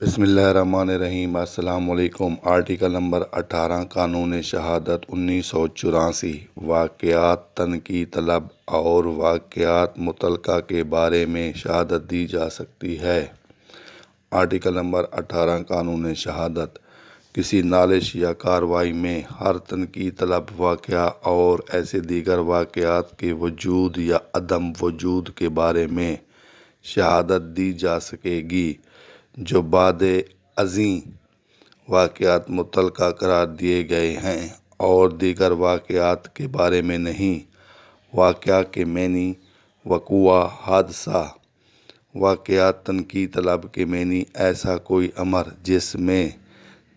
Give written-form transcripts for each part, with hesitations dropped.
بسم اللہ الرحمن الرحیم۔ السلام علیکم۔ آرٹیکل نمبر 18 قانون شہادت 1984۔ واقعات تنقید طلب اور واقعات متعلقہ کے بارے میں شہادت دی جا سکتی ہے۔ آرٹیکل نمبر 18 قانون شہادت کسی نالش یا کارروائی میں ہر تنقید طلب واقعہ اور ایسے دیگر واقعات کے وجود یا عدم وجود کے بارے میں شہادت دی جا سکے گی جو بعد ازیں واقعات متعلقہ قرار دیے گئے ہیں اور دیگر واقعات کے بارے میں نہیں۔ واقعہ کے معنی وقوع، حادثہ۔ واقعات تنقید طلب کے معنی ایسا کوئی امر جس میں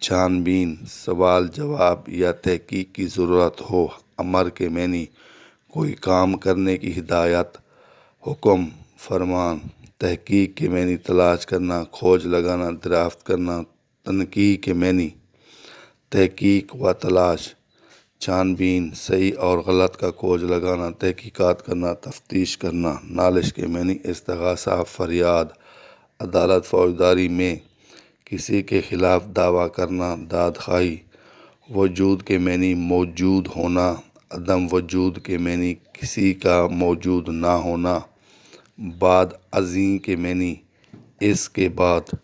چھان بین، سوال جواب یا تحقیق کی ضرورت ہو۔ امر کے معنی کوئی کام کرنے کی ہدایت، حکم، فرمان۔ تحقیق کے معنی تلاش کرنا، کھوج لگانا، دریافت کرنا۔ تنقیح کے معنی تحقیق و تلاش، چھان بین، صحیح اور غلط کا کھوج لگانا، تحقیقات کرنا، تفتیش کرنا۔ نالش کے معنی استغاثہ، فریاد۔ عدالت فوجداری میں کسی کے خلاف دعویٰ کرنا، داد خواہی۔ وجود کے معنی موجود ہونا۔ عدم وجود کے معنی کسی کا موجود نہ ہونا۔ بعد ازیں کے معنی اس کے بعد۔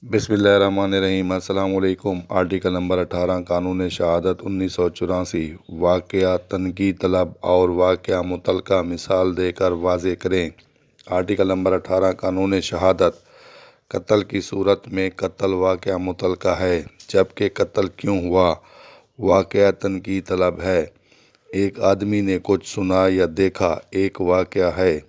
بسم اللہ الرحمن الرحیم۔ السلام علیکم۔ آرٹیکل نمبر 18 قانون شہادت 1984۔ واقعہ تنقید طلب اور واقعہ متعلقہ مثال دے کر واضح کریں۔ آرٹیکل نمبر 18 قانون شہادت قتل کی صورت میں قتل واقعہ متعلقہ ہے، جبکہ قتل کیوں ہوا واقعہ تنقید طلب ہے۔ ایک آدمی نے کچھ سنا یا دیکھا ایک واقعہ ہے۔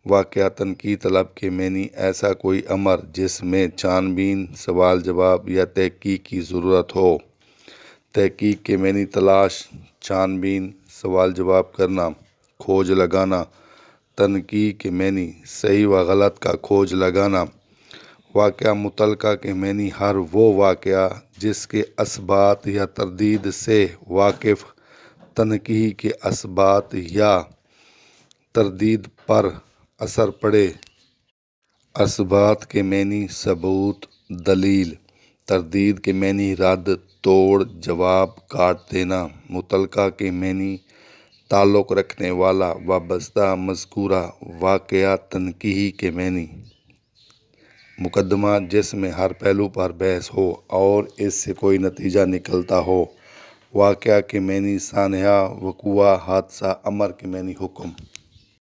واقعہ تنقید طلب کے معنی ایسا کوئی امر جس میں چھان بین، سوال جواب یا تحقیق کی ضرورت ہو۔ تحقیق کے معنی تلاش، چھان بین، سوال جواب کرنا، کھوج لگانا۔ تنقیح کے معنی صحیح و غلط کا کھوج لگانا۔ واقعہ متعلقہ کے معنی ہر وہ واقعہ جس کے اثبات یا تردید سے واقف تنقیح کے اثبات یا تردید پر اثر پڑے۔ اثبات کے معنی ثبوت، دلیل۔ تردید کے معنی رد، توڑ، جواب، کاٹ دینا۔ متعلقہ کے معنی تعلق رکھنے والا، وابستہ، مذکورہ۔ واقعہ تنقیحی کے معنی مقدمہ جس میں ہر پہلو پر بحث ہو اور اس سے کوئی نتیجہ نکلتا ہو۔ واقعہ کے معنی سانحہ، وقوع، حادثہ۔ امر کے معنی حکم۔